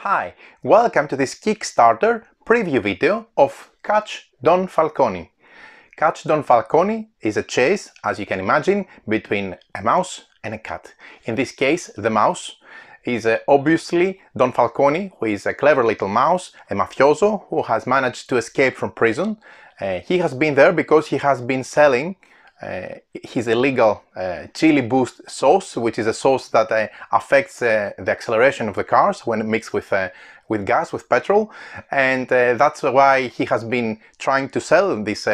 Hi, welcome to this Kickstarter preview video of Catch Don Falconi. Catch Don Falconi is a chase, as you can imagine, between a mouse and a cat. In this case, the mouse is obviously Don Falconi, who is a clever little mouse, a mafioso who has managed to escape from prison. He has been there because he has been selling his illegal chili boost sauce, which is a sauce that affects the acceleration of the cars when mixed with gas, with petrol, and that's why he has been trying to sell this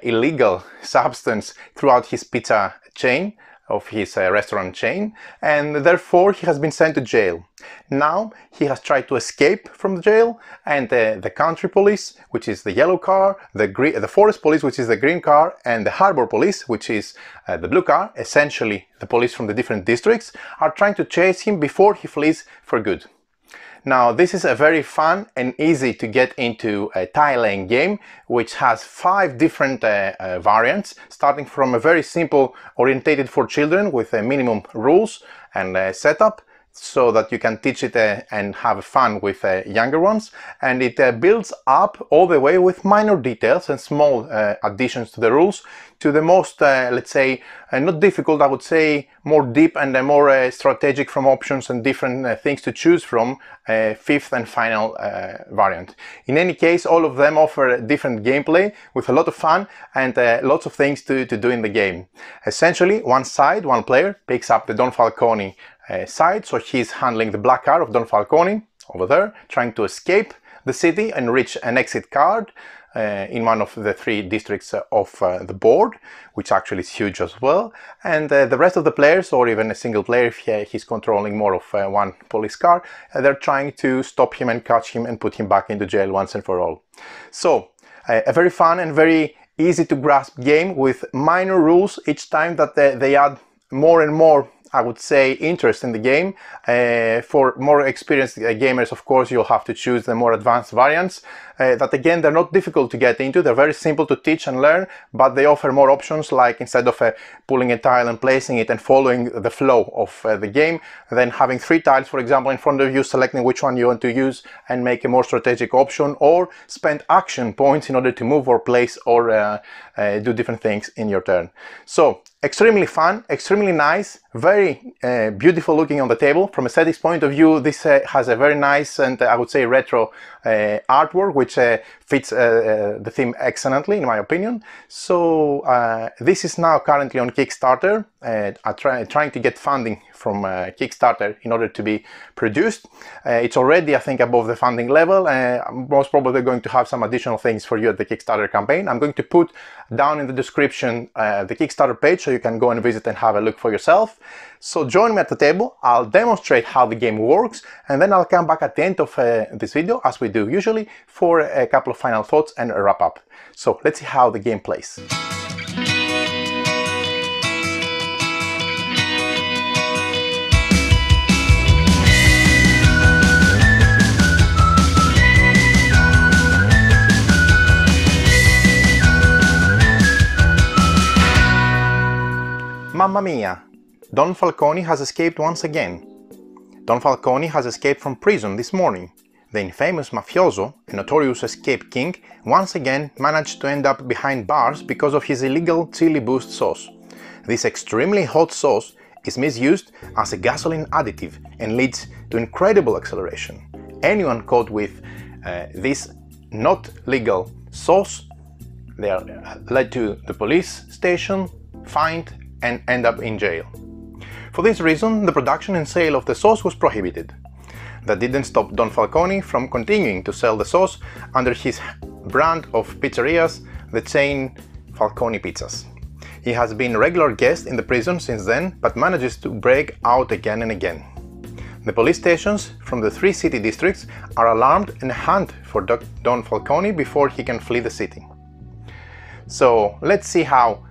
illegal substance throughout his pizza chain of his restaurant chain, and therefore he has been sent to jail. Now he has tried to escape from the jail, and the country police, which is the yellow car, the forest police, which is the green car, and the harbor police, which is the blue car, essentially the police from the different districts, are trying to chase him before he flees for good. Now, this is a very fun and easy to get into a tile-laying game, which has 5 different variants, starting from a very simple, orientated for children with minimum rules and setup, so that you can teach it and have fun with younger ones, and it builds up all the way with minor details and small additions to the rules to the most, let's say, not difficult, I would say more deep and more strategic from options and different things to choose from, 5th and final variant. In any case, all of them offer different gameplay with a lot of fun and lots of things to do in the game. Essentially, one player picks up the Don Falconi side, so he's handling the black car of Don Falconi over there, trying to escape the city and reach an exit card in one of the 3 districts of the board, which actually is huge as well. And the rest of the players, or even a single player if he's controlling more of one police car, they're trying to stop him and catch him and put him back into jail once and for all. So a very fun and very easy to grasp game with minor rules each time that they add more and more, I would say, interest in the game. For more experienced gamers, of course, you'll have to choose the more advanced variants that, again, they're not difficult to get into. They're very simple to teach and learn, but they offer more options, like instead of pulling a tile and placing it and following the flow of the game, then having 3 tiles, for example, in front of you, selecting which one you want to use and make a more strategic option, or spend action points in order to move or place or do different things in your turn. So extremely fun, extremely nice, very beautiful looking on the table. From a aesthetics point of view, this has a very nice and I would say retro artwork, which fits the theme excellently, in my opinion. So this is now currently on Kickstarter. Trying to get funding from Kickstarter in order to be produced. It's already, I think, above the funding level. Most probably going to have some additional things for you at the Kickstarter campaign. I'm going to put down in the description the Kickstarter page, so you can go and visit and have a look for yourself. So join me at the table. I'll demonstrate how the game works, and then I'll come back at the end of this video, as we do usually, for a couple of final thoughts and a wrap up. So let's see how the game plays. Mamma mia! Don Falconi has escaped once again. Don Falconi has escaped from prison this morning. The infamous mafioso, a notorious escape king, once again managed to end up behind bars because of his illegal chili boost sauce. This extremely hot sauce is misused as a gasoline additive and leads to incredible acceleration. Anyone caught with this not legal sauce, they are led to the police station, fined, and end up in jail. For this reason, the production and sale of the sauce was prohibited. That didn't stop Don Falconi from continuing to sell the sauce under his brand of pizzerias, the chain Falconi Pizzas. He has been a regular guest in the prison since then, but manages to break out again and again. The police stations from the 3 city districts are alarmed and hunt for Don Falconi before he can flee the city. So let's see how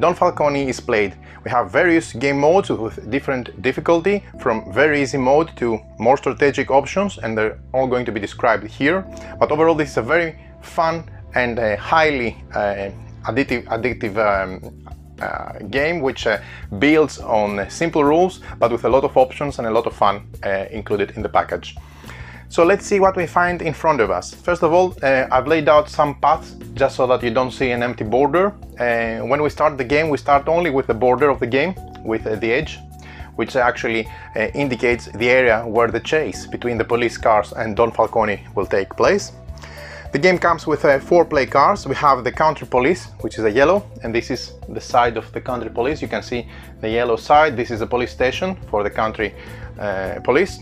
Don Falconi is played. We have various game modes with different difficulty, from very easy mode to more strategic options, and they're all going to be described here. But overall, this is a very fun and highly addictive game, which builds on simple rules but with a lot of options and a lot of fun included in the package. So let's see what we find in front of us. First of all, I've laid out some paths just so that you don't see an empty border. When we start the game, we start only with the border of the game, with the edge, which actually indicates the area where the chase between the police cars and Don Falconi will take place. The game comes with 4 play cards. We have the country police, which is a yellow, and this is the side of the country police. You can see the yellow side. This is the police station for the country police.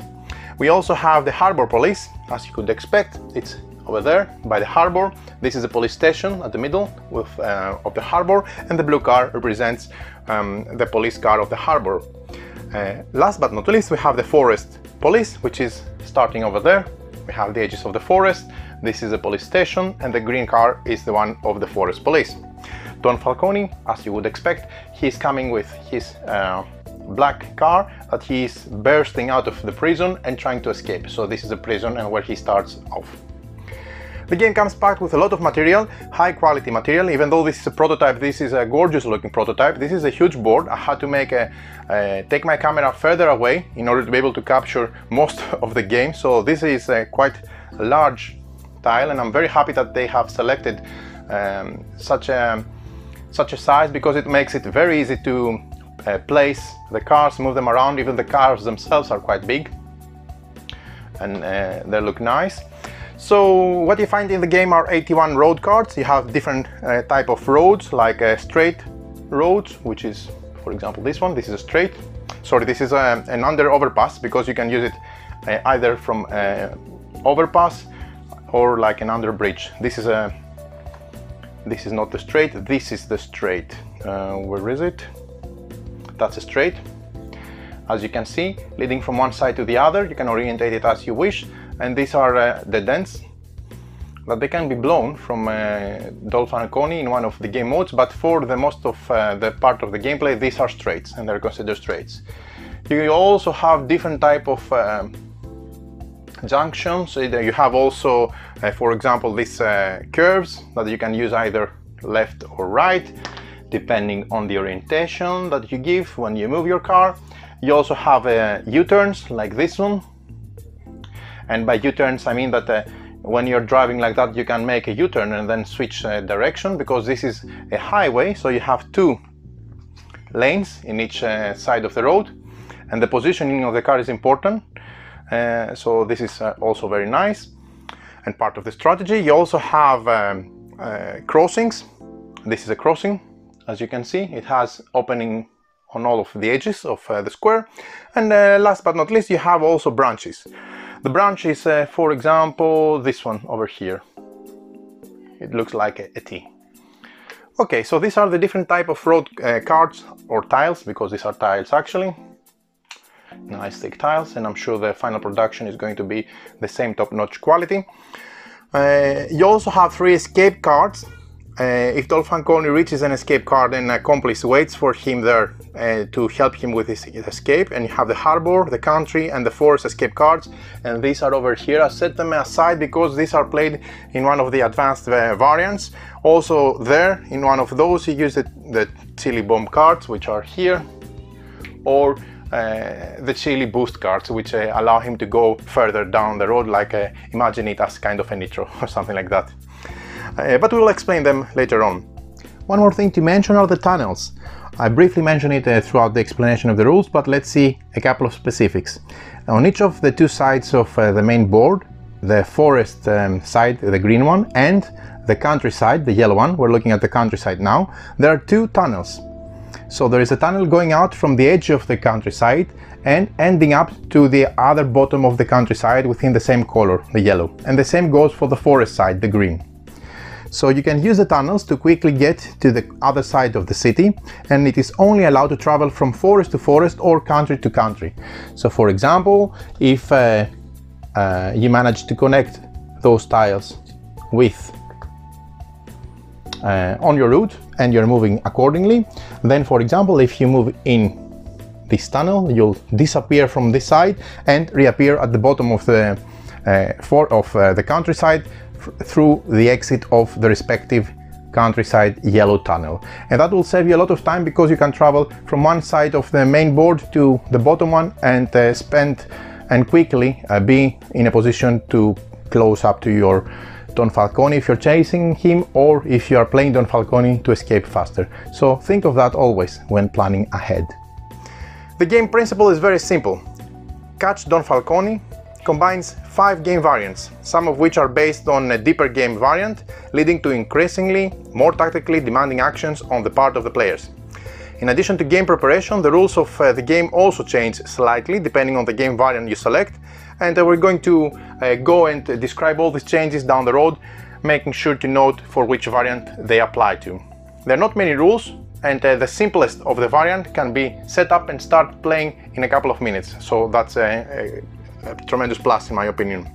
We also have the harbor police, as you could expect. It's over there by the harbor. This is the police station at the middle of the harbor, and the blue car represents the police car of the harbor. Last but not least, we have the forest police, which is starting over there. We have the edges of the forest. This is the police station, and the green car is the one of the forest police. Don Falconi, as you would expect, he's coming with his black car that he is bursting out of the prison and trying to escape. So this is the prison and where he starts off. The game comes packed with a lot of material, high quality material. Even though this is a prototype, this is a gorgeous looking prototype. This is a huge board. I had to take my camera further away in order to be able to capture most of the game. So this is a quite large tile, and I'm very happy that they have selected such a size, because it makes it very easy to place the cars, move them around. Even the cars themselves are quite big, and they look nice. So what you find in the game are 81 road cards. You have different type of roads, like straight roads, which is, for example, this one. This is a straight. Sorry, this is an under overpass, because you can use it either from overpass or like an under bridge. This is not the straight. This is the straight. Where is it? That's a straight. As you can see, leading from one side to the other. You can orientate it as you wish. And these are dead ends, but they can be blown from Don Falconi in one of the game modes, but for the most of the part of the gameplay, these are straights, and they're considered straights. You also have different type of junctions. You have also, for example, these curves that you can use either left or right, depending on the orientation that you give when you move your car. You also have U-turns like this one. And by U-turns, I mean that when you're driving like that, you can make a U-turn and then switch direction, because this is a highway, so you have 2 lanes in each side of the road, and the positioning of the car is important. So this is also very nice and part of the strategy. You also have crossings. This is a crossing, as you can see. It has opening on all of the edges of the square. And last but not least, you have also branches. The branch is, for example, this one over here. It looks like a T. Okay, so these are the different type of road cards or tiles, because these are tiles actually. Nice thick tiles, and I'm sure the final production is going to be the same top-notch quality. You also have 3 escape cards. If Don Falconi reaches an escape card, an accomplice waits for him there to help him with his escape. And you have the harbor, the country, and the forest escape cards, and these are over here. I set them aside because these are played in one of the advanced variants. Also there, in one of those, you use the chili bomb cards, which are here, or the chili boost cards, which allow him to go further down the road, like imagine it as kind of a nitro or something like that. But we will explain them later on. One more thing to mention are the tunnels. I briefly mentioned it throughout the explanation of the rules, but let's see a couple of specifics. On each of the 2 sides of the main board, the forest side, the green one, and the countryside, the yellow one, we're looking at the countryside now, there are 2 tunnels. So there is a tunnel going out from the edge of the countryside and ending up to the other bottom of the countryside within the same color, the yellow. And the same goes for the forest side, the green. So you can use the tunnels to quickly get to the other side of the city, and it is only allowed to travel from forest to forest or country to country. So for example, if you manage to connect those tiles with on your route and you're moving accordingly, then for example, if you move in this tunnel, you'll disappear from this side and reappear at the bottom of the countryside through the exit of the respective countryside yellow tunnel. And that will save you a lot of time, because you can travel from one side of the main board to the bottom one and spend and quickly be in a position to close up to your Don Falconi if you're chasing him, or if you are playing Don Falconi to escape faster. So think of that always when planning ahead. The game principle is very simple. Catch Don Falconi combines 5 game variants, some of which are based on a deeper game variant, leading to increasingly more tactically demanding actions on the part of the players. In addition to game preparation, the rules of the game also change slightly depending on the game variant you select, and we're going to go and describe all these changes down the road, making sure to note for which variant they apply to. There are not many rules, and the simplest of the variant can be set up and start playing in a couple of minutes, so that's a tremendous plus in my opinion.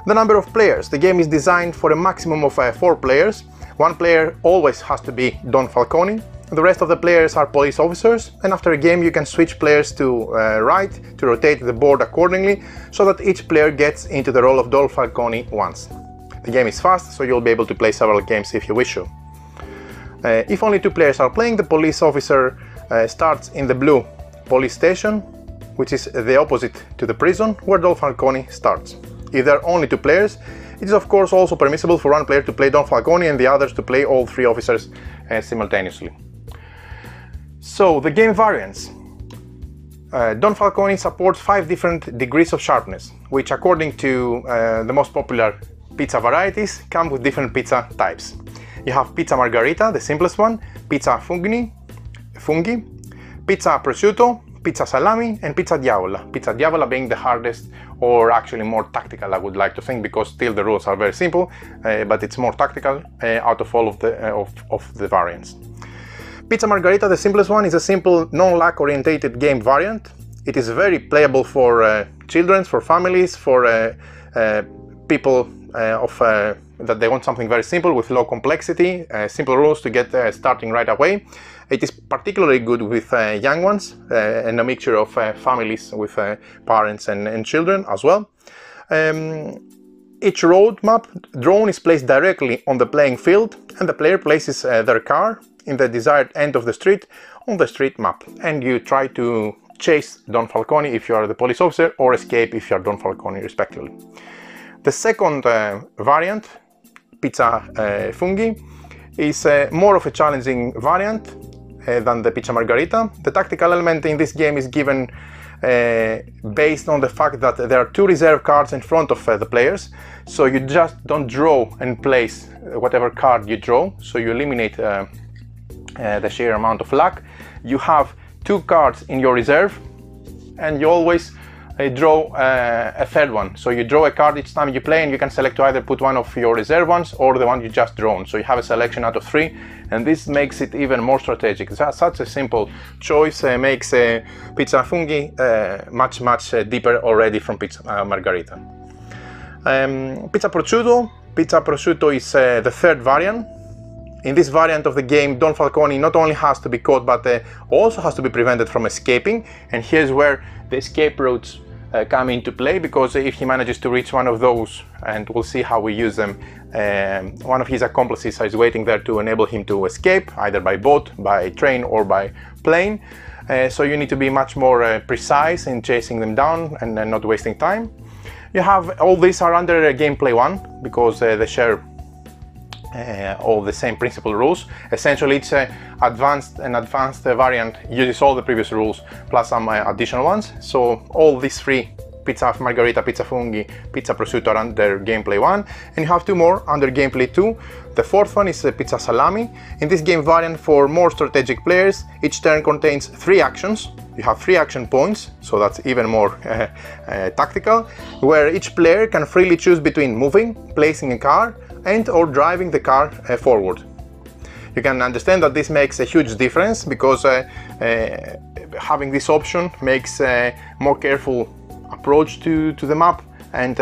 The number of players. The game is designed for a maximum of 4 players. One player always has to be Don Falconi. The rest of the players are police officers, and after a game you can switch players to right to rotate the board accordingly, so that each player gets into the role of Don Falconi once. The game is fast, so you'll be able to play several games if you wish to. If only 2 players are playing, the police officer starts in the blue police station, which is the opposite to the prison where Don Falconi starts. If there are only 2 players, it is of course also permissible for one player to play Don Falconi and the others to play all 3 officers simultaneously. So, the game variants. Don Falconi supports 5 different degrees of sharpness, which according to the most popular pizza varieties come with different pizza types. You have pizza margherita, the simplest one, pizza funghi, pizza prosciutto, pizza salami, and pizza diavola. Pizza diavola being the hardest, or actually more tactical, I would like to think, because still the rules are very simple, but it's more tactical out of all of the variants. Pizza margherita, the simplest one, is a simple non-luck orientated game variant. It is very playable for children, for families, for people that they want something very simple with low complexity, simple rules to get starting right away. It is particularly good with young ones and a mixture of families with parents and children as well. Each road map drawn is placed directly on the playing field, and the player places their car in the desired end of the street on the street map, and you try to chase Don Falconi if you are the police officer, or escape if you are Don Falconi respectively. The second variant, pizza funghi, is more of a challenging variant than the pizza margherita. The tactical element in this game is given based on the fact that there are 2 reserve cards in front of the players, so you just don't draw and place whatever card you draw, so you eliminate the sheer amount of luck. You have 2 cards in your reserve, and you always draw a third one. So you draw a card each time you play, and you can select to either put one of your reserve ones or the one you just drawn. So you have a selection out of 3, and this makes it even more strategic. Such a simple choice makes pizza funghi much deeper already from pizza margherita. Pizza prosciutto. Pizza prosciutto is the third variant. In this variant of the game, Don Falconi not only has to be caught, but also has to be prevented from escaping, and here's where the escape routes come into play, because if he manages to reach one of those, and we'll see how we use them, one of his accomplices is waiting there to enable him to escape, either by boat, by train, or by plane. So you need to be much more precise in chasing them down and not wasting time. You have all these are under gameplay 1, because they share all the same principal rules. Essentially, each advanced variant uses all the previous rules plus some additional ones. So all these 3, pizza margherita, pizza funghi, pizza prosciutto, are under gameplay 1, and you have 2 more under gameplay 2. The 4th one is pizza salami. In this game variant, for more strategic players, each turn contains 3 actions. You have 3 action points, so that's even more tactical, where each player can freely choose between moving, placing a car, and or driving the car forward. You can understand that this makes a huge difference, because having this option makes a more careful approach to the map, and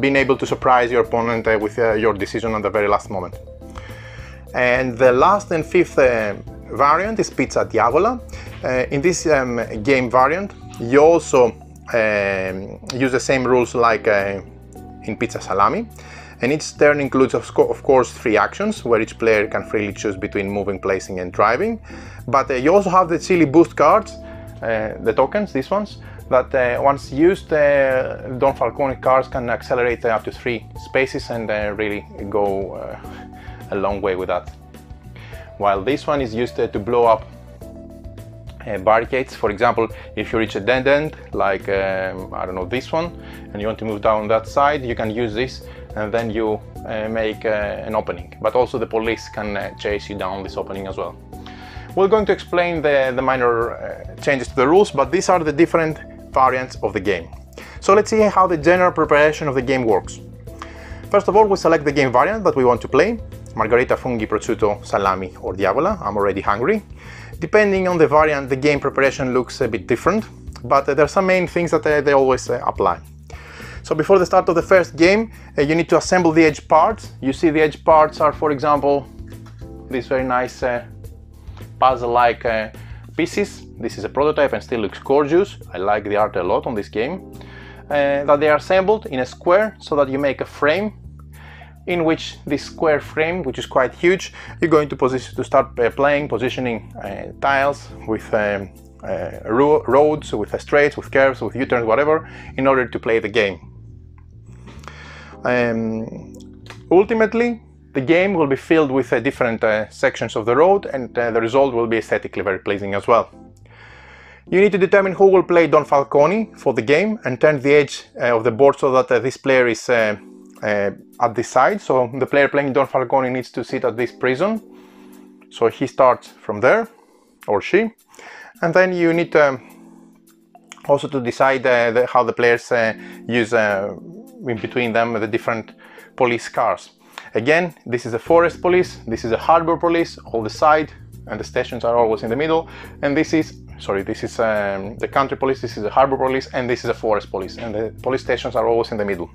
being able to surprise your opponent with your decision at the very last moment. And the last and 5th variant is pizza diavola. In this game variant, you also use the same rules like in pizza salami. And each turn includes, of course, 3 actions, where each player can freely choose between moving, placing, and driving. But you also have the chili boost cards, the tokens, these ones, that once used, Don Falconi cars can accelerate up to 3 spaces and really go a long way with that. While this one is used to blow up barricades. For example, if you reach a dead end, like I don't know, this one, and you want to move down that side, you can use this and then you make an opening. But also the police can chase you down this opening as well. We're going to explain the minor changes to the rules, but these are the different variants of the game. So let's see how the general preparation of the game works. First of all, we select the game variant that we want to play. Margherita, funghi, prosciutto, salami or diavola. I'm already hungry. Depending on the variant, the game preparation looks a bit different, but there are some main things that they always apply. So before the start of the first game, you need to assemble the edge parts. You see the edge parts are, for example, this very nice puzzle-like pieces. This is a prototype and still looks gorgeous. I like the art a lot on this game. That they are assembled in a square so that you make a frame, in which this square frame, which is quite huge, you're going to start playing, positioning tiles with roads, with straights, with curves, with U-turns, whatever, in order to play the game. Ultimately, the game will be filled with different sections of the road, and the result will be aesthetically very pleasing as well. You need to determine who will play Don Falconi for the game and turn the edge of the board so that this player is at this side. So the player playing Don Falconi needs to sit at this prison. So he starts from there, or she. And then you need also to decide how the players use in between them the different police cars. Again, this is a forest police, this is a harbor police, all the side, and the stations are always in the middle. And this is the country police, this is a harbor police, and this is a forest police. And the police stations are always in the middle,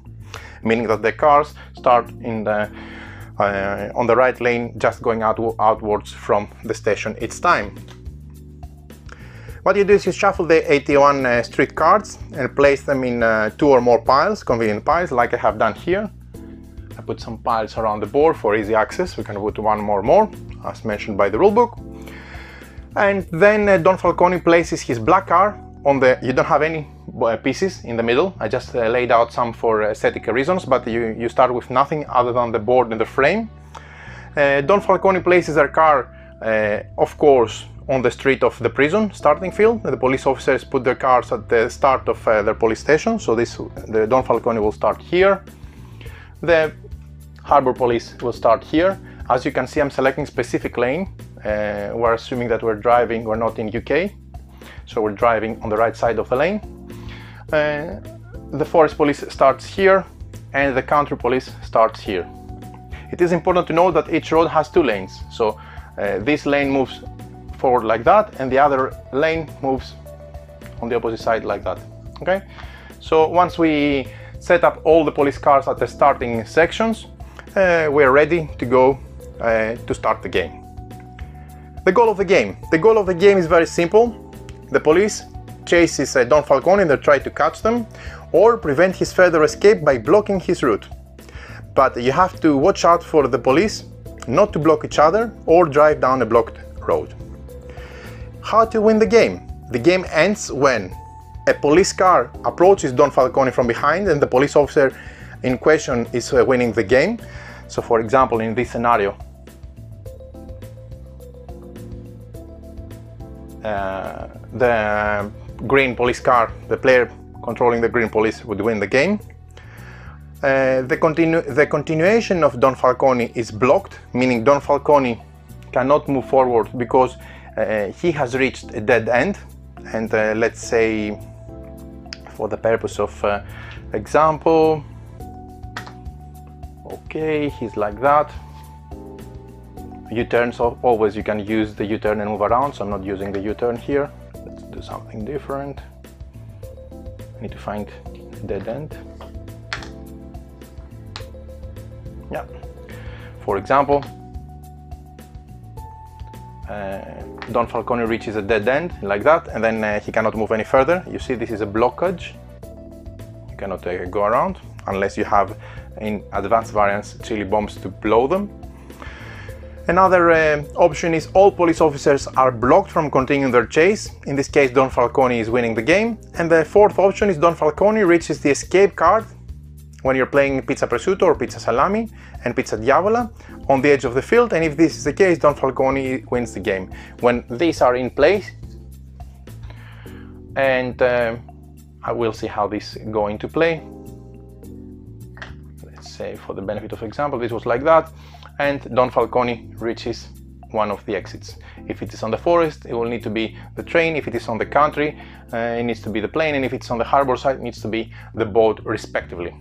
meaning that the cars start in the on the right lane, just going outwards from the station each time. What you do is you shuffle the 81 street cards and place them in 2 or more piles, convenient piles, like I have done here. I put some piles around the board for easy access. We can put one more, as mentioned by the rulebook. And then Don Falconi places his black car on the... You don't have any pieces in the middle. I just laid out some for aesthetic reasons, but you start with nothing other than the board and the frame. Don Falconi places their car, of course, on the street of the prison starting field. The police officers put their cars at the start of their police station, so the Don Falconi will start here. The harbor police will start here. As you can see, I'm selecting specific lane. We're assuming that we're not in UK, so we're driving on the right side of the lane. The forest police starts here and the country police starts here. It is important to know that each road has 2 lanes, so this lane moves forward like that and the other lane moves on the opposite side like that. Okay, so once we set up all the police cars at the starting sections, we are ready to go to start the game. The goal of the game. The goal of the game is very simple. The police chases Don Falconi and they try to catch them or prevent his further escape by blocking his route. But you have to watch out for the police not to block each other or drive down a blocked road. How to win the game? The game ends when a police car approaches Don Falconi from behind and the police officer in question is winning the game. So for example, in this scenario, the green police car, the player controlling the green police would win the game. The continuation of Don Falconi is blocked, meaning Don Falconi cannot move forward because he has reached a dead end. And let's say, for the purpose of example, okay, he's like that. U-turns, always you can use the U-turn and move around, so I'm not using the U-turn here. Let's do something different. I need to find a dead end. Yeah, for example, Don Falconi reaches a dead end like that, and then he cannot move any further. You see, this is a blockage. You cannot go around unless you have, in advanced variants, chili bombs to blow them. Another option is all police officers are blocked from continuing their chase. In this case, Don Falconi is winning the game. And the fourth option is Don Falconi reaches the escape card when you're playing Pizza Prosciutto or Pizza Salami and Pizza Diavola on the edge of the field, and if this is the case, Don Falconi wins the game. When these are in place, and I will see how this is going to play. Let's say for the benefit of example, this was like that, and Don Falconi reaches one of the exits. If it is on the forest, it will need to be the train. If it is on the country, it needs to be the plane, and if it's on the harbor side, it needs to be the boat, respectively.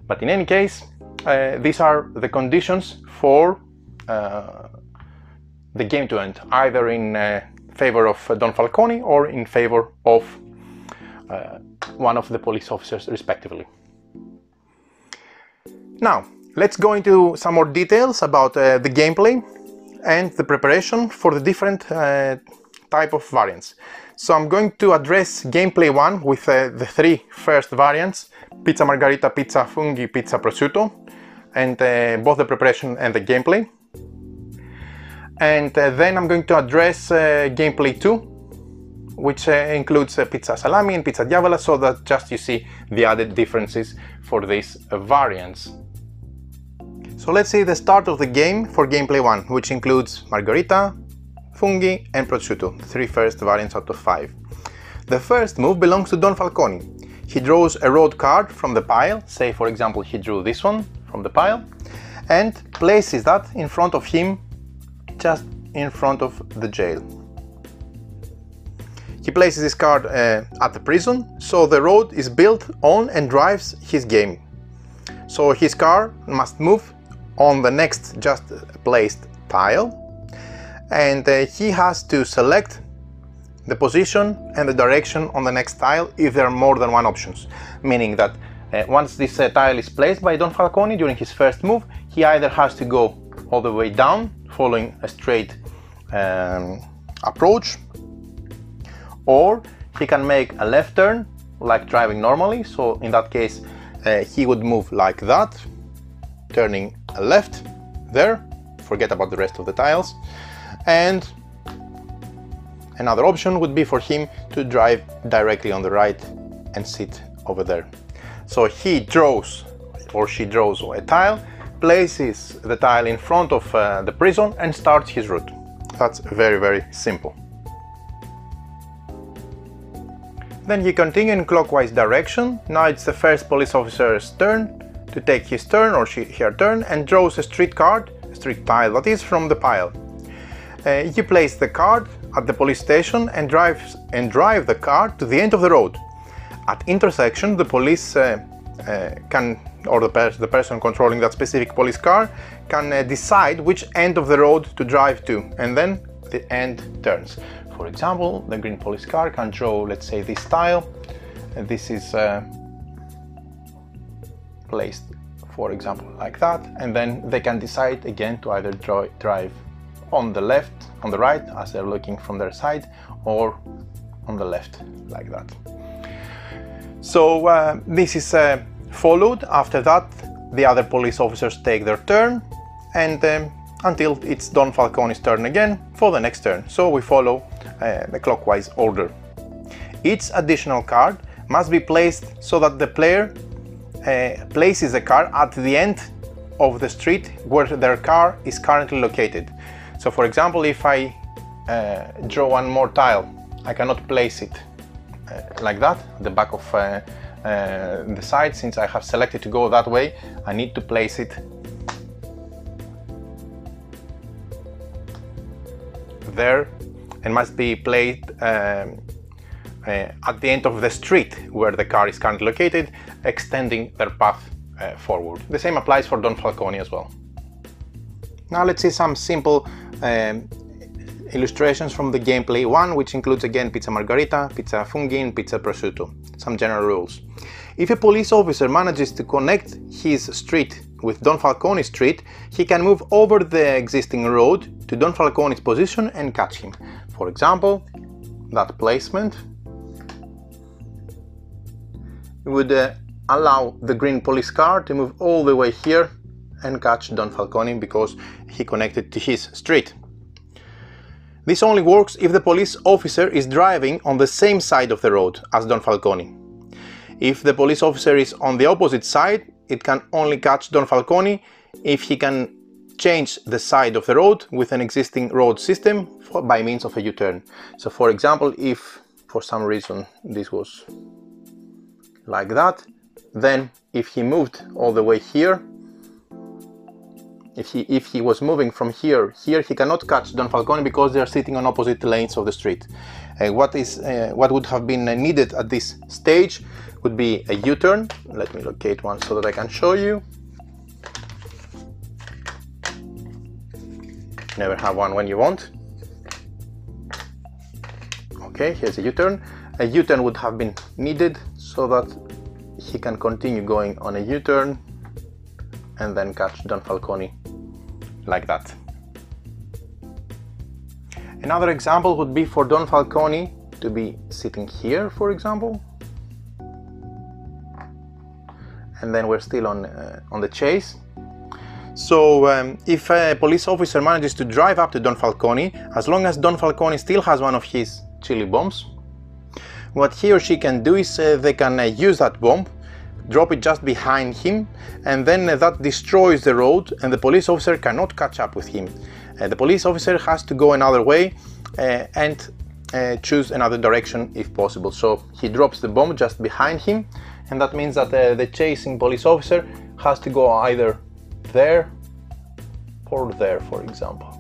But in any case, these are the conditions for the game to end, either in favor of Don Falconi or in favor of one of the police officers, respectively. Now, let's go into some more details about the gameplay and the preparation for the different type of variants. So I'm going to address gameplay 1 with the three first variants: Pizza Margherita, Pizza Funghi, Pizza Prosciutto, and both the preparation and the gameplay. And then I'm going to address gameplay 2, which includes Pizza Salami and Pizza Diavola, so that just you see the added differences for these variants. So let's see the start of the game for gameplay 1, which includes Margherita, Funghi and Prosciutto, the three first variants out of 5. The first move belongs to Don Falconi. He draws a road card from the pile, say for example he drew this one from the pile, and places that in front of him, just in front of the jail. He places this card at the prison, so the road is built on and drives his game. So his car must move on the next just placed tile, and he has to select the position and the direction on the next tile if there are more than one options, meaning that once this tile is placed by Don Falconi during his first move, he either has to go all the way down following a straight approach, or he can make a left turn like driving normally. So in that case he would move like that, turning left there, forget about the rest of the tiles, and another option would be for him to drive directly on the right and sit over there. So he draws, or she draws a tile, places the tile in front of the prison and starts his route. That's very, very simple. Then he continues in clockwise direction. Now it's the first police officer's turn to take his turn, or her turn, and draws a street card, a street tile that is, from the pile. He places the card at the police station and drive the car to the end of the road. At intersection, the police can, or the person controlling that specific police car can decide which end of the road to drive to, and then the end turns. For example, the green police car can draw, let's say, this tile, and this is placed, for example, like that, and then they can decide again to either drive on the left, on the right, as they're looking from their side, or on the left, like that. So this is followed. After that, the other police officers take their turn, and until it's Don Falconi's turn again for the next turn. So we follow the clockwise order. Each additional card must be placed so that the player places the car at the end of the street where their car is currently located. So for example, if I draw one more tile, I cannot place it like that, the back of the side. Since I have selected to go that way, I need to place it there, and must be placed at the end of the street where the car is currently located, extending their path forward. The same applies for Don Falconi as well. Now let's see some simple illustrations from the gameplay 1, which includes again Pizza Margherita, Pizza Funghi and Pizza Prosciutto. Some general rules. If a police officer manages to connect his street with Don Falconi's street, he can move over the existing road to Don Falconi's position and catch him. For example, that placement would allow the green police car to move all the way here and catch Don Falconi because he connected to his street. This only works if the police officer is driving on the same side of the road as Don Falconi. If the police officer is on the opposite side, it can only catch Don Falconi if he can change the side of the road with an existing road system by means of a U-turn. So for example, if for some reason this was like that, then if he moved all the way here, if he was moving from here, he cannot catch Don Falconi because they are sitting on opposite lanes of the street. What would have been needed at this stage would be a U-turn. Let me locate one so that I can show you. Never have one when you want. Okay, here's a U-turn. A U-turn would have been needed so that he can continue going on a U-turn and then catch Don Falconi like that. Another example would be for Don Falconi to be sitting here, for example, and then we're still on the chase. So if a police officer manages to drive up to Don Falconi, as long as Don Falconi still has one of his chili bombs, what he or she can do is they can use that bomb, drop it just behind him, and then that destroys the road and the police officer cannot catch up with him. The police officer has to go another way and choose another direction if possible. So he drops the bomb just behind him, and that means that the chasing police officer has to go either there or there, for example.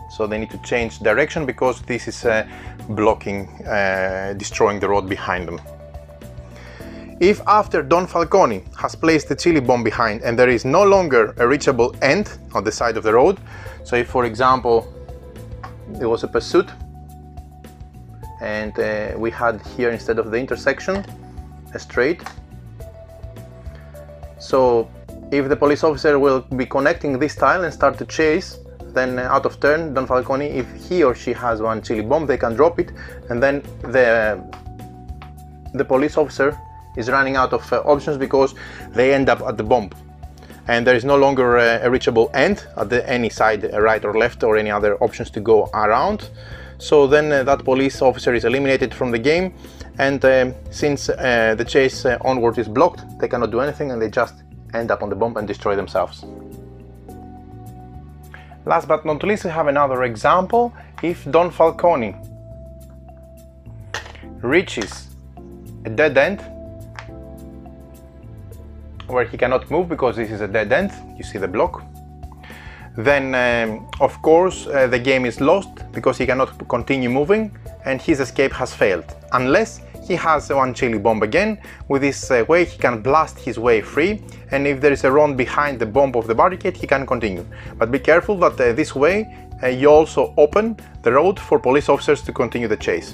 So they need to change direction because this is blocking, destroying the road behind them. If after Don Falconi has placed the chili bomb behind and there is no longer a reachable end on the side of the road, so if for example there was a pursuit and we had here instead of the intersection a straight, so if the police officer will be connecting this tile and start to chase, then out of turn Don Falconi, if he or she has one chili bomb, they can drop it, and then the police officer is running out of options because they end up at the bomb and there is no longer a reachable end at any side, right or left, or any other options to go around. So then that police officer is eliminated from the game, and since the chase onward is blocked, they cannot do anything and they just end up on the bomb and destroy themselves. Last but not least, we have another example. If Don Falconi reaches a dead end where he cannot move because this is a dead end, you see the block, then of course the game is lost because he cannot continue moving and his escape has failed, unless he has one chili bomb again. With this way he can blast his way free, and if there is a round behind the bomb of the barricade he can continue. But be careful that this way you also open the road for police officers to continue the chase.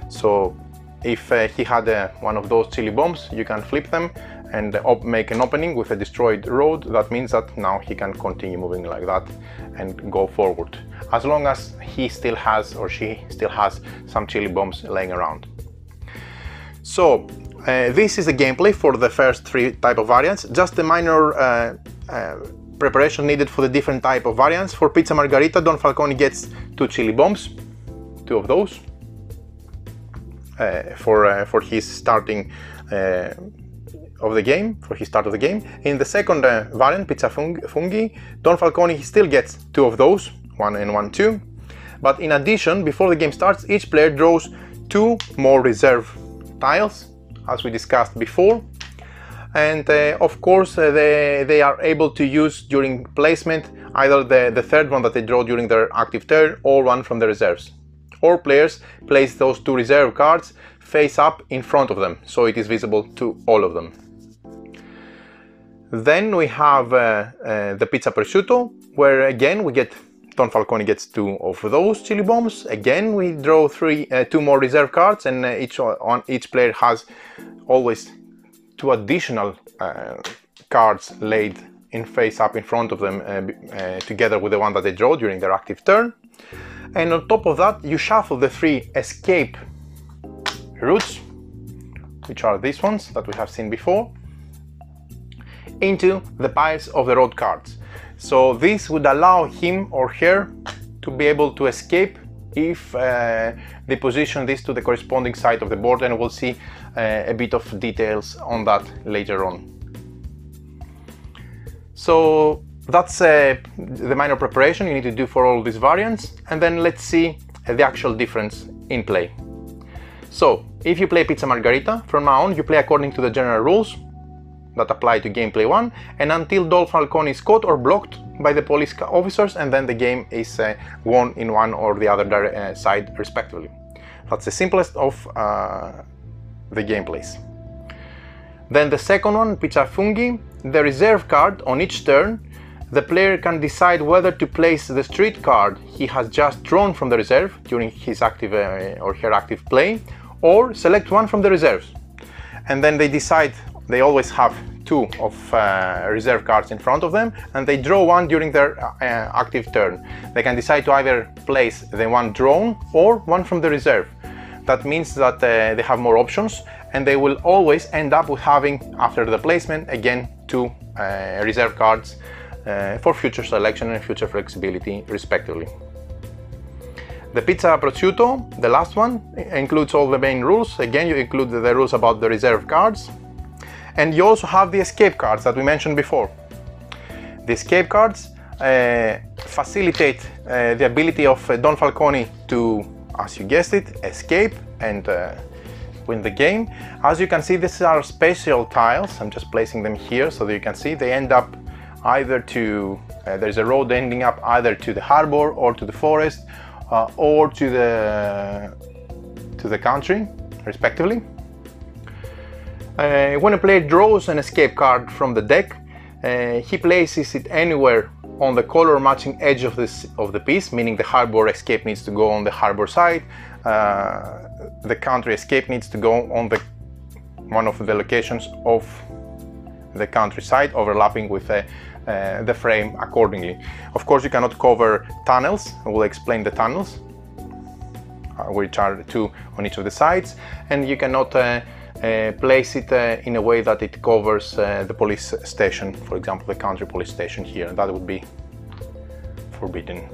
So if he had one of those chili bombs, you can flip them and make an opening with a destroyed road. That means that now he can continue moving like that and go forward, as long as he still has or she still has some chili bombs laying around. So this is the gameplay for the first three type of variants. Just a minor preparation needed for the different type of variants. For Pizza Margarita, Don Falconi gets 2 chili bombs, 2 of those, for his starting of the game, for his start of the game. In the second variant, Pizza Fungi, Don Falconi still gets 2 of those, 1 and 1 2. But in addition, before the game starts, each player draws 2 more reserve tiles, as we discussed before. And of course they are able to use during placement either the third one that they draw during their active turn or one from the reserves. Or players place those 2 reserve cards face up in front of them, so it is visible to all of them. Then we have the Pizza Prosciutto, where again we get Don Falconi gets 2 of those chili bombs. Again we draw 2 more reserve cards, and each player has always 2 additional cards laid in face up in front of them, together with the one that they draw during their active turn. And on top of that, you shuffle the 3 escape routes, which are these ones that we have seen before. into the piles of the road cards. So this would allow him or her to be able to escape if they position this to the corresponding side of the board, and we'll see a bit of details on that later on. So that's the minor preparation you need to do for all these variants, and then let's see the actual difference in play. So if you play Pizza Margherita, from now on you play according to the general rules that apply to gameplay 1, and until Don Falconi is caught or blocked by the police officers, and then the game is won in one or the other side respectively. That's the simplest of the gameplays. Then the second one, Pizza Funghi, the reserve card. On each turn the player can decide whether to place the street card he has just drawn from the reserve during his active or her active play, or select one from the reserves. And then they decide, they always have two of reserve cards in front of them, and they draw one during their active turn. They can decide to either place the one drawn or one from the reserve. That means that they have more options, and they will always end up with having, after the placement, again two reserve cards for future selection and future flexibility respectively. The Pizza Prosciutto, the last one, includes all the main rules. Again, you include the rules about the reserve cards, and you also have the escape cards that we mentioned before. The escape cards facilitate the ability of Don Falconi to, as you guessed it, escape and win the game. As you can see, these are special tiles. I'm just placing them here so that you can see they end up either to, there's a road ending up either to the harbor or to the forest or to the country respectively. When a player draws an escape card from the deck, he places it anywhere on the color matching edge of the piece, meaning the harbor escape needs to go on the harbor side, the country escape needs to go on one of the locations of the countryside, overlapping with the frame accordingly. Of course, you cannot cover tunnels. I will explain the tunnels, which are two on each of the sides, and you cannot place it in a way that it covers the police station, for example the country police station here. That would be forbidden.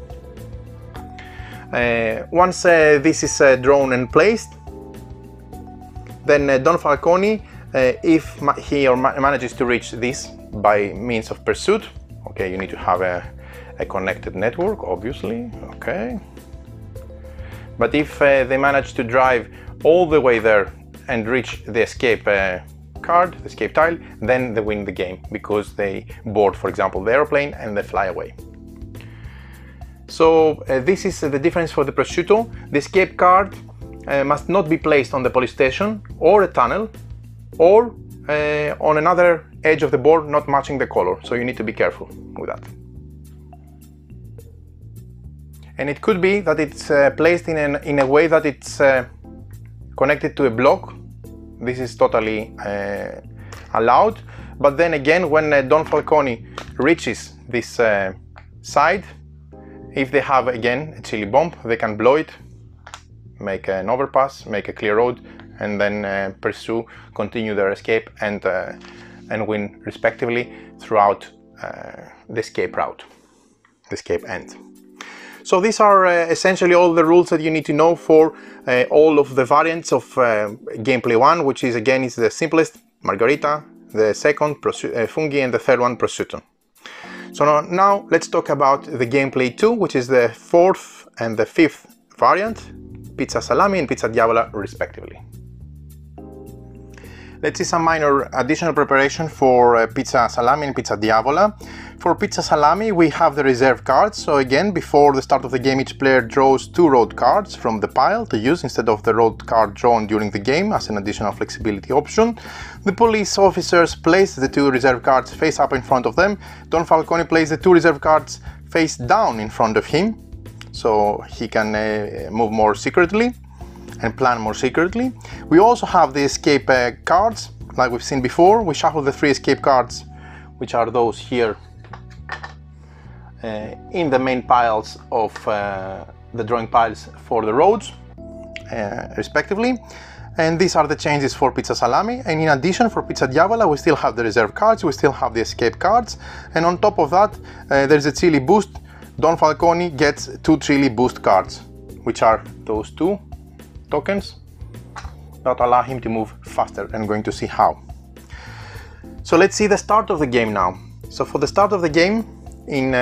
Once this is drawn and placed, then Don Falconi, if he or manages to reach this by means of pursuit, okay, you need to have a connected network, obviously, okay, but if they manage to drive all the way there and reach the escape card, the escape tile, then they win the game because they board, for example, the airplane and they fly away. So this is the difference for the prosciutto. The escape card must not be placed on the police station or a tunnel or on another edge of the board not matching the color, so you need to be careful with that. And it could be that it's placed in a way that it's connected to a block. This is totally allowed, but then again, when Don Falconi reaches this side, if they have again a chili bomb, they can blow it, make an overpass, make a clear road, and then pursue, continue their escape, and win respectively throughout the escape route, the escape end. So these are essentially all the rules that you need to know for all of the variants of gameplay 1, which is again is the simplest, Margherita, the second Funghi, and the third one Prosciutto. So now let's talk about the gameplay 2, which is the fourth and the fifth variant, Pizza Salami and Pizza Diavola respectively. Let's see some minor additional preparation for Pizza Salami and Pizza Diavola. For Pizza Salami, we have the reserve cards. So again, before the start of the game, each player draws 2 road cards from the pile to use instead of the road card drawn during the game as an additional flexibility option. The police officers place the 2 reserve cards face up in front of them. Don Falconi places the 2 reserve cards face down in front of him, so he can move more secretly and plan more secretly. We also have the escape cards, like we've seen before. We shuffle the 3 escape cards, which are those here, in the main piles of the drawing piles for the roads, respectively. And these are the changes for Pizza Salami, and in addition for Pizza Diavola we still have the reserve cards, we still have the escape cards, and on top of that there's a chili boost. Don Falconi gets 2 chili boost cards, which are those 2 tokens that allow him to move faster, and I'm going to see how. So let's see the start of the game now. So for the start of the game in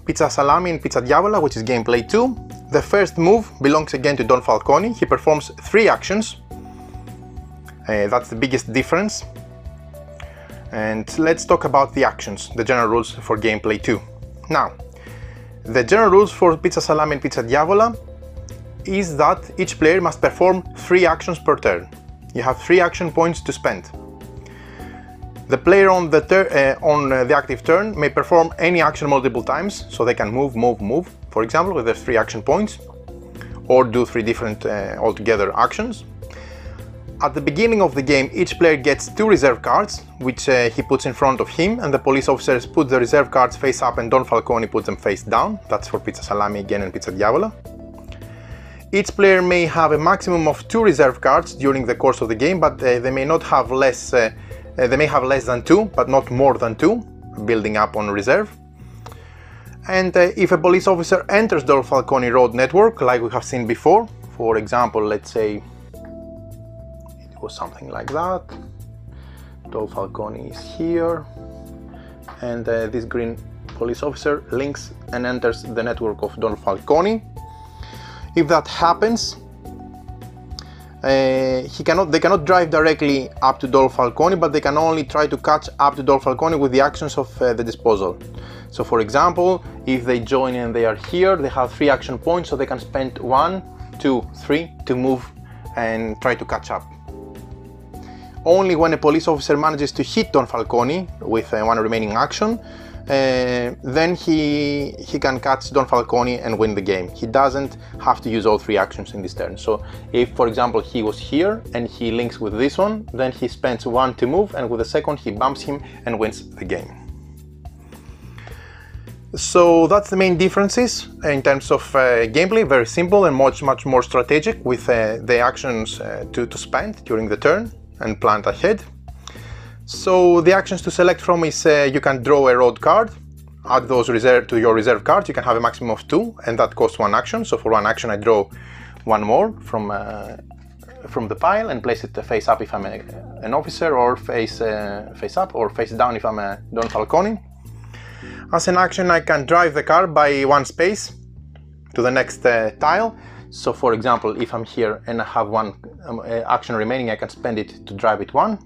Pizza Salami and Pizza Diavola, which is gameplay 2, the first move belongs again to Don Falconi. He performs 3 actions. That's the biggest difference. And let's talk about the actions, the general rules for gameplay 2. Now, the general rules for Pizza Salami and Pizza Diavola is that each player must perform 3 actions per turn. You have 3 action points to spend. The player on the active turn may perform any action multiple times, so they can move, move, move, for example, with their 3 action points, or do 3 different altogether actions. At the beginning of the game, each player gets 2 reserve cards, which he puts in front of him, and the police officers put the reserve cards face up and Don Falconi puts them face down. That's for Pizza Salami again and Pizza Diavola. Each player may have a maximum of 2 reserve cards during the course of the game, but they may have less than 2, but not more than 2, building up on reserve. And if a police officer enters Don Falconi road network, like we have seen before, for example, let's say it was something like that. Don Falconi is here, and this green police officer links and enters the network of Don Falconi. If that happens, they cannot drive directly up to Don Falconi, but they can only try to catch up to Don Falconi with the actions of the disposal. So for example, if they join and they are here, they have 3 action points, so they can spend 1, 2, 3 to move and try to catch up. Only when a police officer manages to hit Don Falconi with 1 remaining action, then he can catch Don Falconi and win the game. He doesn't have to use all 3 actions in this turn. So if, for example, he was here and he links with this one, then he spends 1 to move, and with the second he bumps him and wins the game. So that's the main differences in terms of gameplay. Very simple and much more strategic, with the actions to spend during the turn and plan ahead. So the actions to select from is you can draw a road card, add those to your reserve cards. You can have a maximum of 2, and that costs 1 action. So for 1 action I draw 1 more from the pile and place it face up if I'm an officer, or face up or face down if I'm a Don Falconi. As an action I can drive the car by 1 space to the next tile. So for example, if I'm here and I have 1 action remaining, I can spend it to drive it 1.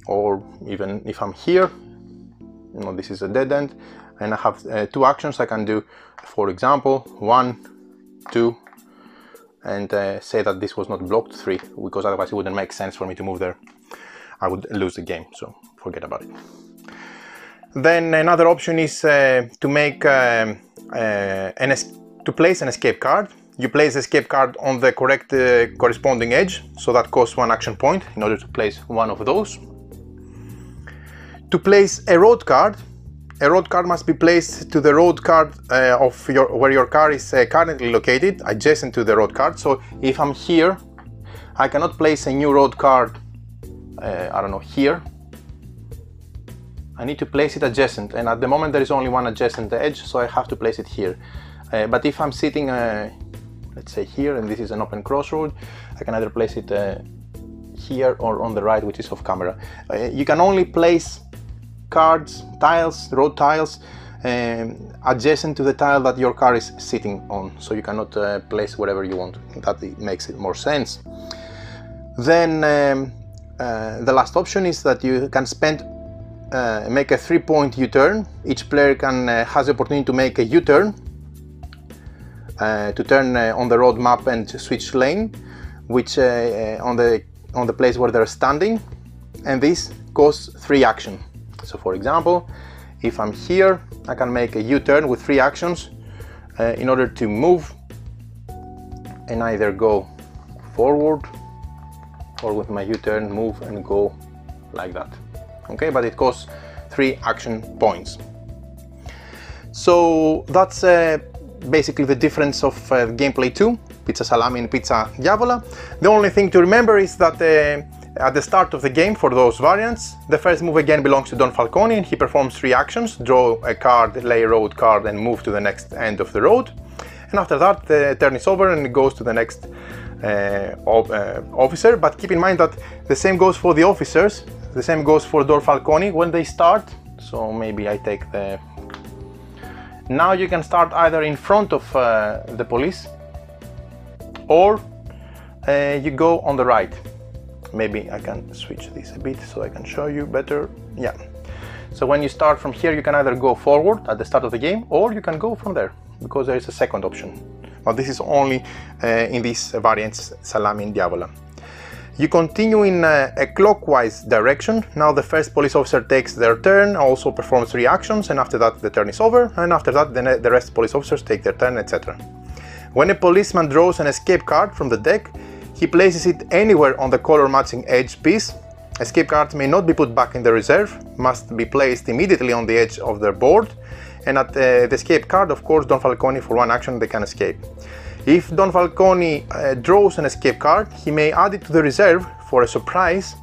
Or even if I'm here, this is a dead end, and I have 2 actions I can do, for example, 1, 2, and say that this was not blocked 3, because otherwise it wouldn't make sense for me to move there. I would lose the game, so forget about it. Then another option is to make to place an escape card. You place the escape card on the correct corresponding edge, so that costs 1 action point in order to place 1 of those. To place a road card must be placed to the road card where your car is currently located, adjacent to the road card. So if I'm here, I cannot place a new road card, I don't know, here. I need to place it adjacent, and at the moment there is only 1 adjacent edge, so I have to place it here. But if I'm sitting, let's say here, and this is an open crossroad, I can either place it here or on the right, which is off camera. You can only place cards, tiles, road tiles, adjacent to the tile that your car is sitting on, so you cannot place wherever you want. That makes it more sense. Then the last option is that you can make a 3-point U-turn. Each player has the opportunity to make a U-turn, to turn on the road map and switch lane, which on the place where they're standing, and this costs 3 action. So for example, if I'm here, I can make a U-turn with 3 actions in order to move and either go forward, or with my U-turn move and go like that. Okay, but it costs 3 action points. So that's basically the difference of gameplay 2, Pizza Salami and Pizza Diavola. The only thing to remember is that at the start of the game, for those variants, the first move again belongs to Don Falconi, and he performs 3 actions: draw a card, lay a road card, and move to the next end of the road. And after that, the turn is over and it goes to the next officer. But keep in mind that the same goes for the officers, the same goes for Don Falconi when they start. So maybe I take the... Now you can start either in front of the police, or you go on the right. Maybe I can switch this a bit so I can show you better. Yeah. So when you start from here, you can either go forward at the start of the game, or you can go from there, because there is a second option. But this is only in these variants, Salami and Diavola. You continue in a clockwise direction. Now the first police officer takes their turn, also performs 3 actions, and after that the turn is over, and after that the rest police officers take their turn, etc. When a policeman draws an escape card from the deck, he places it anywhere on the color matching edge piece. Escape cards may not be put back in the reserve, must be placed immediately on the edge of their board, and at the escape card, of course, Don Falconi, for 1 action they can escape. If Don Falconi draws an escape card, he may add it to the reserve for a surprise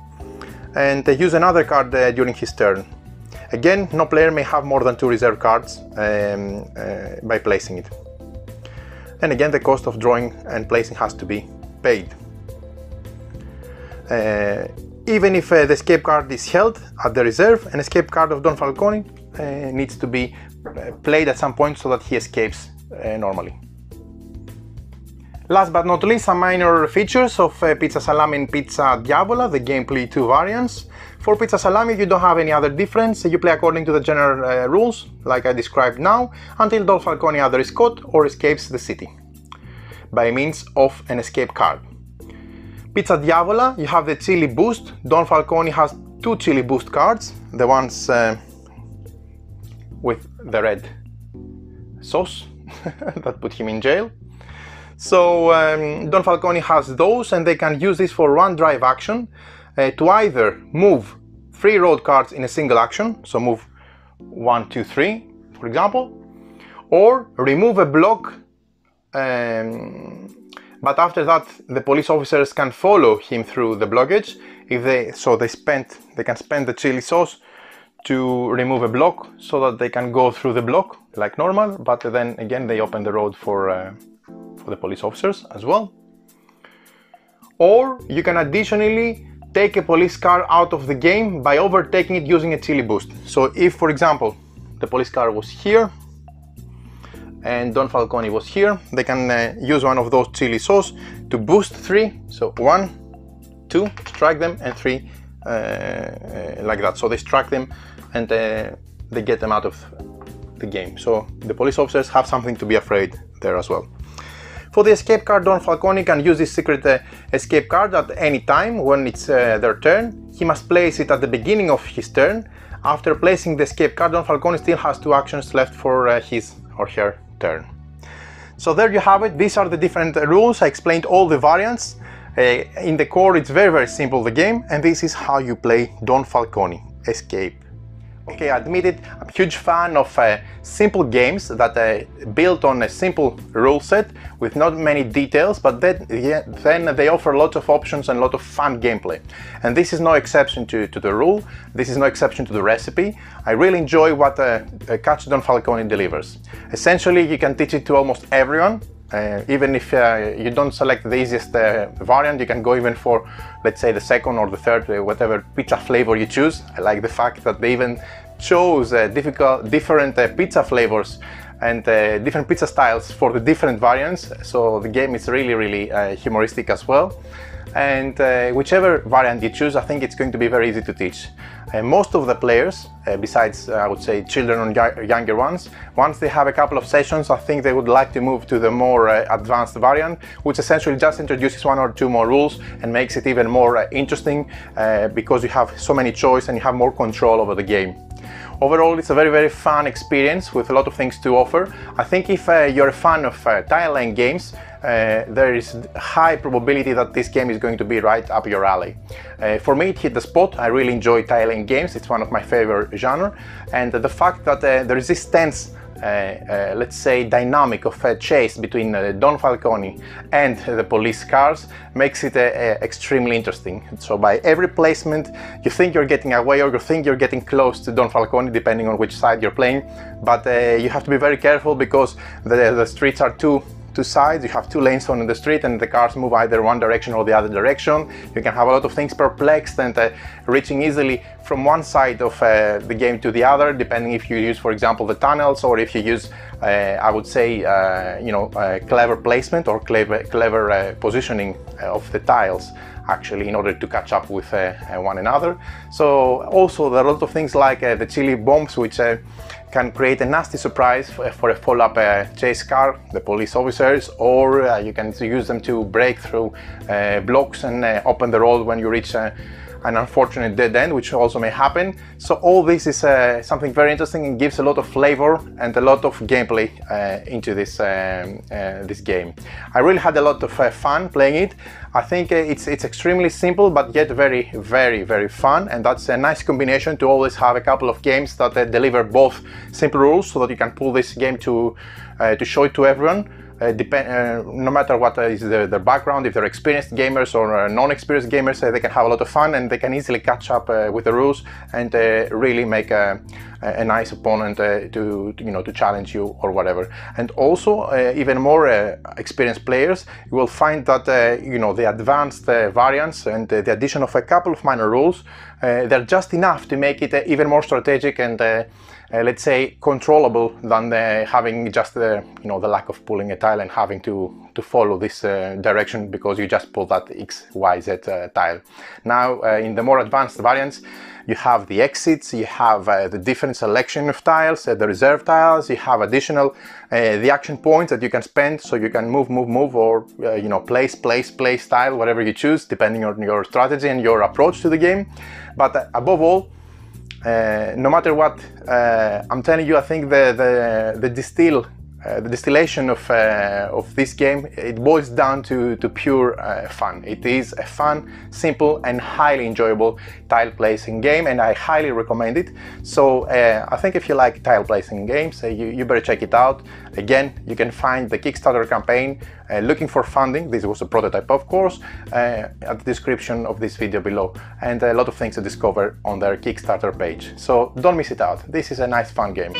and use another card during his turn. Again, no player may have more than 2 reserve cards by placing it. And again, the cost of drawing and placing has to be paid. Even if the escape card is held at the reserve, an escape card of Don Falconi needs to be played at some point so that he escapes normally. Last but not least, some minor features of Pizza Salami and Pizza Diavola, the gameplay 2 variants. For Pizza Salami, you don't have any other difference. You play according to the general rules, like I described now, until Don Falconi either is caught or escapes the city by means of an escape card. Pizza Diavola, you have the chili boost. Don Falconi has 2 chili boost cards, the ones with the red sauce that put him in jail. So Don Falconi has those, and they can use this for 1 drive action to either move 3 road cards in a single action, so move 1, 2, 3, for example, or remove a block, but after that the police officers can follow him through the blockage. If they can spend the chili sauce to remove a block so that they can go through the block like normal, but then again they open the road for the police officers as well. Or you can additionally take a police car out of the game by overtaking it using a chili boost. So if, for example, the police car was here and Don Falconi was here, they can use one of those chili sauce to boost 3. So 1, 2, strike them, and 3 like that. So they strike them and they get them out of the game. So the police officers have something to be afraid there as well. For the escape card, Don Falconi can use this secret escape card at any time when it's their turn. He must place it at the beginning of his turn. After placing the escape card, Don Falconi still has 2 actions left for his or her turn. So there you have it. These are the different rules. I explained all the variants. In the core, it's very simple, the game, and this is how you play Don Falconi Escape. Okay, I admit it, I'm a huge fan of simple games that built on a simple rule set with not many details, but then they offer lots of options and a lot of fun gameplay. And this is no exception to the rule, this is no exception to the recipe. I really enjoy what Catch Don Falconi delivers. Essentially, you can teach it to almost everyone. Even if you don't select the easiest variant, you can go even for, let's say, the second or the third, whatever pizza flavor you choose. I like the fact that they even chose different pizza flavors and different pizza styles for the different variants, so the game is really humoristic as well. And whichever variant you choose, I think it's going to be very easy to teach. Most of the players, besides I would say children or younger ones, once they have a couple of sessions, I think they would like to move to the more advanced variant, which essentially just introduces 1 or 2 more rules and makes it even more interesting because you have so many choice and you have more control over the game. Overall, it's a very fun experience with a lot of things to offer. I think if you're a fan of tile-laying games, there is a high probability that this game is going to be right up your alley. For me, it hit the spot. I really enjoy tile-laying games. It's one of my favorite genre, and the fact that there is this tense let's say, dynamic of a chase between Don Falconi and the police cars makes it extremely interesting. So by every placement you think you're getting away or you think you're getting close to Don Falconi, depending on which side you're playing, but you have to be very careful because the streets are two sides. You have two lanes on the street and the cars move either one direction or the other direction. You can have a lot of things perplexed and reaching easily from one side of the game to the other, depending if you use, for example, the tunnels, or if you use I would say clever placement or clever positioning of the tiles, actually, in order to catch up with one another. So also there are a lot of things like the chili bombs, which can create a nasty surprise for a follow-up chase car, the police officers, or you can use them to break through blocks and open the road when you reach an unfortunate dead end, which also may happen. So all this is something very interesting and gives a lot of flavor and a lot of gameplay into this game. I really had a lot of fun playing it. I think it's extremely simple but yet very, very, very fun, and that's a nice combination to always have a couple of games that deliver both simple rules, so that you can pull this game to show it to everyone. No matter what is their background, if they're experienced gamers or non-experienced gamers, they can have a lot of fun and they can easily catch up with the rules and really make a nice opponent to challenge you or whatever. And also even more experienced players, you will find that the advanced variants and the addition of a couple of minor rules, they're just enough to make it even more strategic and let's say controllable than having just the lack of pulling a tile and having to follow this direction because you just pull that XYZ tile. Now in the more advanced variants, you have the exits, you have the different selection of tiles, the reserve tiles, you have additional the action points that you can spend, so you can move or place tile, whatever you choose, depending on your strategy and your approach to the game. But above all, no matter what, I'm telling you, I think the distillation of this game, it boils down to pure fun. It is a fun, simple and highly enjoyable tile placing game, and I highly recommend it. So I think if you like tile placing games, you better check it out. Again, you can find the Kickstarter campaign looking for funding. This was a prototype, of course, at the description of this video below, and a lot of things to discover on their Kickstarter page. So don't miss it out. This is a nice, fun game.